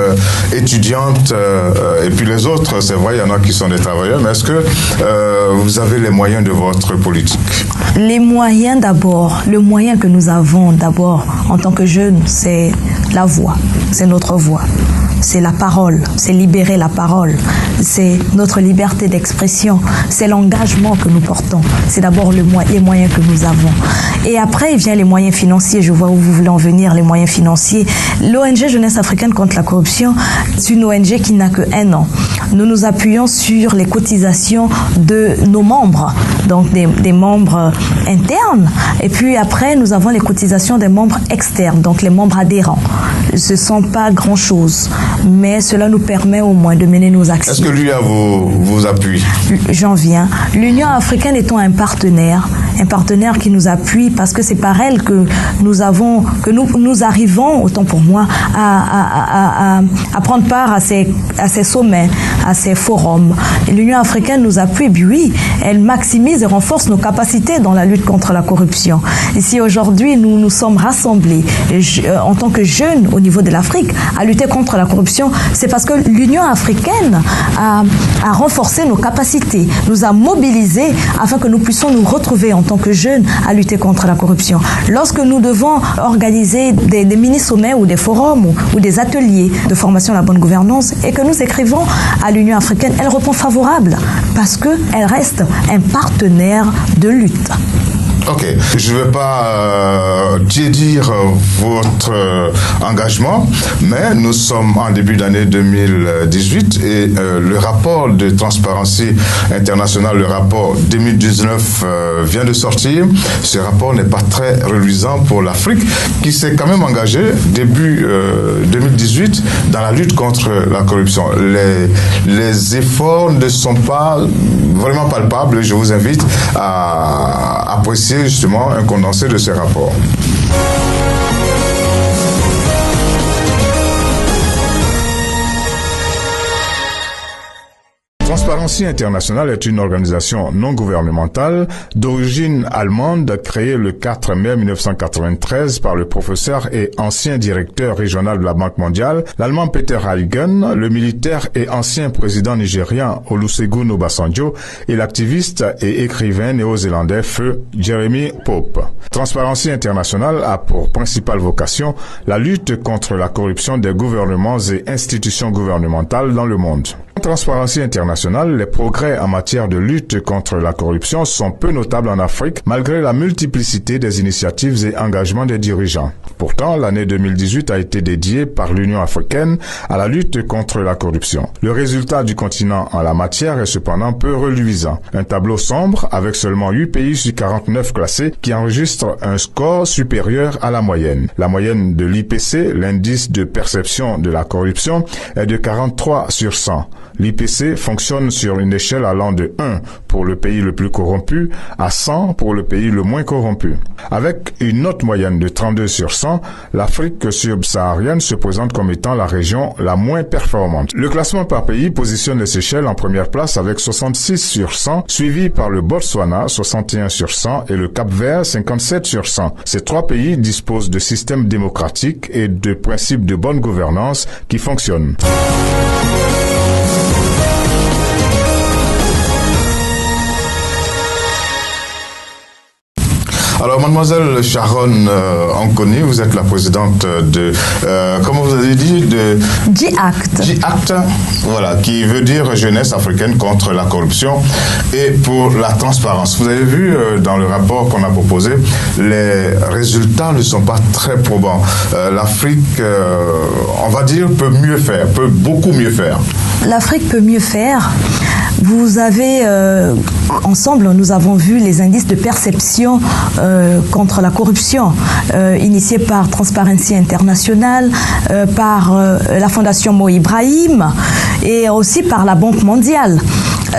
étudiante, et puis les autres, c'est vrai, il y en a qui sont des travailleurs, mais est-ce que vous avez les moyens de votre politique? Les moyens d'abord, le moyen que nous avons d'abord en tant que jeunes, c'est la voix, c'est notre voix. C'est la parole, c'est libérer la parole, c'est notre liberté d'expression, c'est l'engagement que nous portons. C'est d'abord les moyens que nous avons. Et après, il vient les moyens financiers. Je vois où vous voulez en venir, les moyens financiers. L'ONG Jeunesse africaine contre la corruption, c'est une ONG qui n'a que1 an. Nous nous appuyons sur les cotisations de nos membres, donc des membres internes. Et puis après, nous avons les cotisations des membres externes, donc les membres adhérents. Ce ne sont pas grand-chose, mais cela nous permet au moins de mener nos actions. Est-ce que l'UA vous appuie? J'en viens. L'Union africaine étant un partenaire, un partenaire qui nous appuie parce que c'est par elle que nous arrivons, autant pour moi, à prendre part à ces sommets, à ces forums. L'Union africaine nous appuie, puis oui, elle maximise et renforce nos capacités dans la lutte contre la corruption. Et si aujourd'hui nous nous sommes rassemblés en tant que jeunes au niveau de l'Afrique à lutter contre la corruption, c'est parce que l'Union africaine a renforcé nos capacités, nous a mobilisés afin que nous puissions nous retrouver en tant que jeunes à lutter contre la corruption. Lorsque nous devons organiser des mini-sommets ou des forums ou des ateliers de formation à la bonne gouvernance et que nous écrivons à l'Union africaine, elle répond favorable parce qu'elle reste un partenaire de lutte. Ok, je ne vais pas dire votre engagement, mais nous sommes en début d'année 2018 et le rapport de Transparency International, le rapport 2019 vient de sortir. Ce rapport n'est pas très reluisant pour l'Afrique qui s'est quand même engagée début 2018 dans la lutte contre la corruption. Les efforts ne sont pas vraiment palpables. Je vous invite à apprécier justement un condensé de ces rapports. Transparency International est une organisation non gouvernementale d'origine allemande créée le 4 mai 1993 par le professeur et ancien directeur régional de la Banque mondiale, l'allemand Peter Hagen, le militaire et ancien président nigérien Olusegun Obasanjo et l'activiste et écrivain néo-zélandais Feu Jeremy Pope. Transparency International a pour principale vocation la lutte contre la corruption des gouvernements et institutions gouvernementales dans le monde. Transparency International, les progrès en matière de lutte contre la corruption sont peu notables en Afrique malgré la multiplicité des initiatives et engagements des dirigeants. Pourtant, l'année 2018 a été dédiée par l'Union africaine à la lutte contre la corruption. Le résultat du continent en la matière est cependant peu reluisant. Un tableau sombre avec seulement 8 pays sur 49 classés qui enregistrent un score supérieur à la moyenne. La moyenne de l'IPC, l'indice de perception de la corruption, est de 43 sur 100. L'IPC fonctionne sur une échelle allant de 1 pour le pays le plus corrompu à 100 pour le pays le moins corrompu. Avec une note moyenne de 32 sur 100, l'Afrique subsaharienne se présente comme étant la région la moins performante. Le classement par pays positionne les Seychelles en première place avec 66 sur 100, suivi par le Botswana 61 sur 100 et le Cap-Vert 57 sur 100. Ces trois pays disposent de systèmes démocratiques et de principes de bonne gouvernance qui fonctionnent. Alors, mademoiselle Sharon Ankoni, vous êtes la présidente de, comment vous avez dit, de GIACT. GIACT, voilà, qui veut dire Jeunesse africaine contre la corruption et pour la transparence. Vous avez vu dans le rapport qu'on a proposé, les résultats ne sont pas très probants. L'Afrique, on va dire, peut mieux faire, peut beaucoup mieux faire. L'Afrique peut mieux faire. Vous avez, ensemble, nous avons vu les indices de perception contre la corruption initiés par Transparency International, par la Fondation Mo Ibrahim et aussi par la Banque mondiale.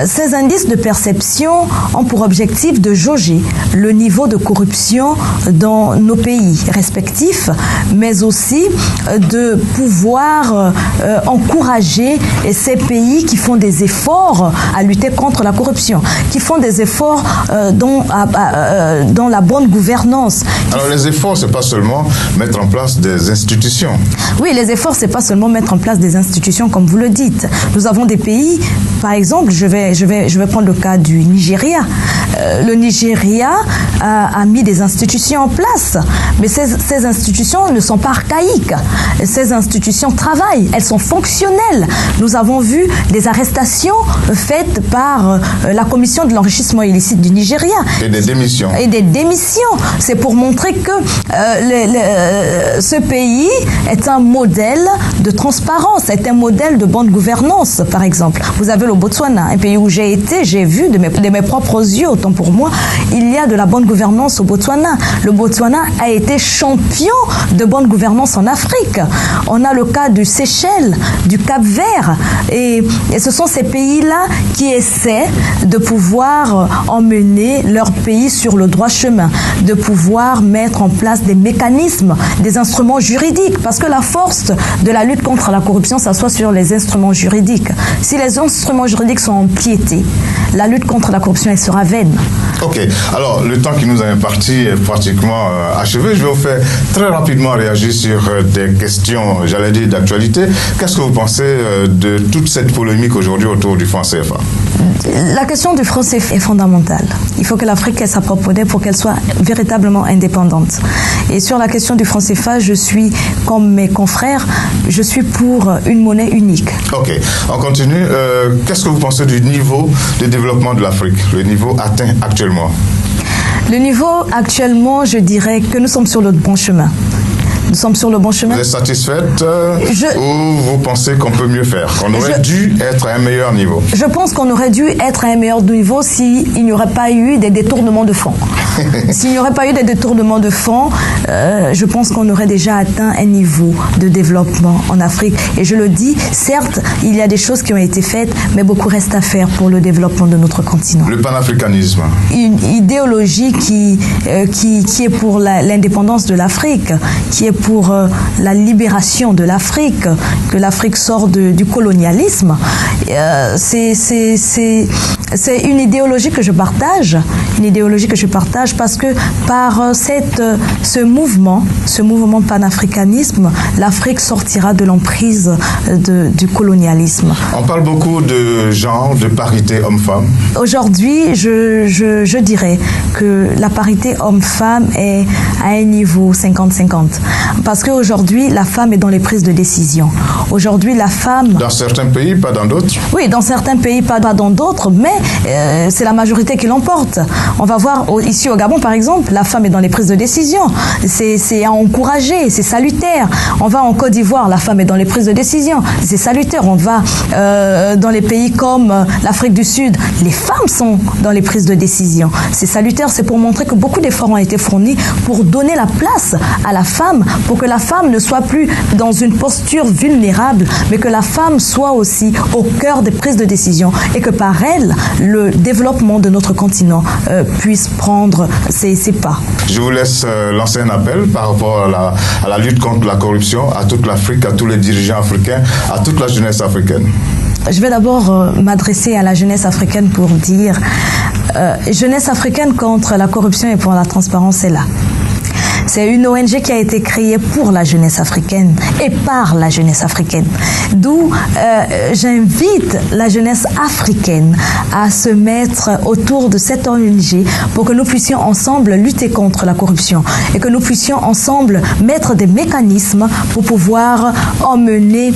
Ces indices de perception ont pour objectif de jauger le niveau de corruption dans nos pays respectifs, mais aussi de pouvoir encourager ces pays qui font des efforts à lutter contre la corruption, qui font des efforts dans la bonne gouvernance. Alors les efforts, c'est pas seulement mettre en place des institutions. Oui, les efforts, c'est pas seulement mettre en place des institutions comme vous le dites. Nous avons des pays, par exemple, je vais prendre le cas du Nigeria. Le Nigeria a mis des institutions en place, mais ces institutions ne sont pas archaïques. Ces institutions travaillent, elles sont fonctionnelles. Nous avons vu des arrestations faites par la Commission de l'enrichissement illicite du Nigeria. Et des démissions. Et des démissions. C'est pour montrer que ce pays est un modèle de transparence, est un modèle de bonne gouvernance, par exemple. Vous avez le Botswana, un pays pays où j'ai été, j'ai vu de mes propres yeux, autant pour moi, il y a de la bonne gouvernance au Botswana. Le Botswana a été champion de bonne gouvernance en Afrique. On a le cas du Seychelles, du Cap-Vert, et ce sont ces pays-là qui essaient de pouvoir emmener leur pays sur le droit chemin, de pouvoir mettre en place des mécanismes, des instruments juridiques, parce que la force de la lutte contre la corruption s'assoit sur les instruments juridiques. Si les instruments juridiques sont empiétés, la lutte contre la corruption elle sera vaine. Ok, alors le temps qui nous est imparti est pratiquement achevé. Je vais vous faire très rapidement réagir sur des questions, j'allais dire, d'actualité. Qu'est-ce que vous pensez de toute cette polémique aujourd'hui autour du franc CFA? La question du franc CFA est fondamentale. Il faut que l'Afrique ait sa propre monnaie pour qu'elle soit véritablement indépendante. Et sur la question du franc CFA, je suis, comme mes confrères, je suis pour une monnaie unique. Ok, on continue. Qu'est-ce que vous pensez du niveau de développement de l'Afrique, le niveau atteint actuellement? Le niveau actuellement, je dirais que nous sommes sur le bon chemin. Nous sommes sur le bon chemin. Vous êtes satisfaite ou vous pensez qu'on peut mieux faire? Qu'on aurait dû être à un meilleur niveau? Je pense qu'on aurait dû être à un meilleur niveau s'il n'y aurait pas eu des détournements de fonds. S'il n'y aurait pas eu des détournements de fonds, je pense qu'on aurait déjà atteint un niveau de développement en Afrique. Et je le dis, certes, il y a des choses qui ont été faites, mais beaucoup reste à faire pour le développement de notre continent. Le panafricanisme. Une idéologie qui est pour l'indépendance de l'Afrique, qui est pour la libération de l'Afrique, que l'Afrique sort du colonialisme. C'est une idéologie que je partage, parce que par ce mouvement panafricanisme, l'Afrique sortira de l'emprise du colonialisme. On parle beaucoup de genre, de parité homme-femme. Aujourd'hui, je dirais que la parité homme-femme est à un niveau 50-50. Parce qu'aujourd'hui, la femme est dans les prises de décision. Aujourd'hui, la femme... Dans certains pays, pas dans d'autres? Oui, dans certains pays, pas dans d'autres, mais c'est la majorité qui l'emporte. On va voir ici au Gabon, par exemple, la femme est dans les prises de décision. C'est à encourager, c'est salutaire. On va en Côte d'Ivoire, la femme est dans les prises de décision. C'est salutaire. On va dans les pays comme l'Afrique du Sud, les femmes sont dans les prises de décision. C'est salutaire, c'est pour montrer que beaucoup d'efforts ont été fournis pour donner la place à la femme, pour que la femme ne soit plus dans une posture vulnérable, mais que la femme soit aussi au cœur des prises de décision et que par elle, le développement de notre continent puisse prendre ses pas. Je vous laisse lancer un appel par rapport à la lutte contre la corruption, à toute l'Afrique, à tous les dirigeants africains, à toute la jeunesse africaine. Je vais d'abord m'adresser à la jeunesse africaine pour dire jeunesse africaine contre la corruption et pour la transparence est là. C'est une ONG qui a été créée pour la jeunesse africaine et par la jeunesse africaine. D'où j'invite la jeunesse africaine à se mettre autour de cette ONG pour que nous puissions ensemble lutter contre la corruption et que nous puissions ensemble mettre des mécanismes pour pouvoir emmener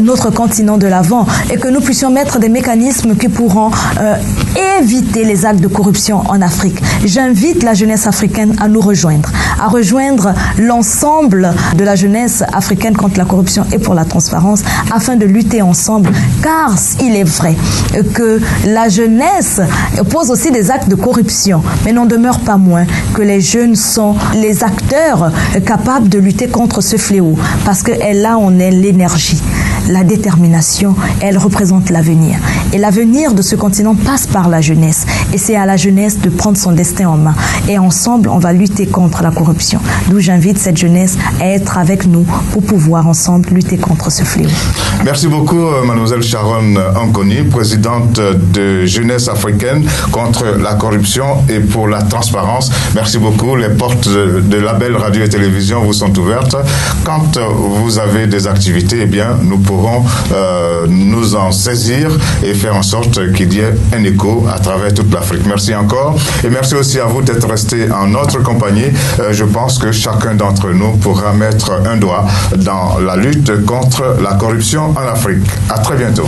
notre continent de l'avant et que nous puissions mettre des mécanismes qui pourront éviter les actes de corruption en Afrique. J'invite la jeunesse africaine à nous rejoindre l'ensemble de la jeunesse africaine contre la corruption et pour la transparence afin de lutter ensemble, car il est vrai que la jeunesse pose aussi des actes de corruption, mais n'en demeure pas moins que les jeunes sont les acteurs capables de lutter contre ce fléau, parce que là on est l'énergie. La détermination, elle représente l'avenir. Et l'avenir de ce continent passe par la jeunesse. Et c'est à la jeunesse de prendre son destin en main. Et ensemble, on va lutter contre la corruption. D'où j'invite cette jeunesse à être avec nous pour pouvoir ensemble lutter contre ce fléau. Merci beaucoup, mademoiselle Sharon Ankoni, présidente de Jeunesse africaine contre la corruption et pour la transparence. Merci beaucoup. Les portes de Label Radio et Télévision vous sont ouvertes. Quand vous avez des activités, eh bien, nous pourrons nous en saisir et faire en sorte qu'il y ait un écho à travers toute l'Afrique. Merci encore et merci aussi à vous d'être restés en notre compagnie. Je pense que chacun d'entre nous pourra mettre un doigt dans la lutte contre la corruption en Afrique. À très bientôt.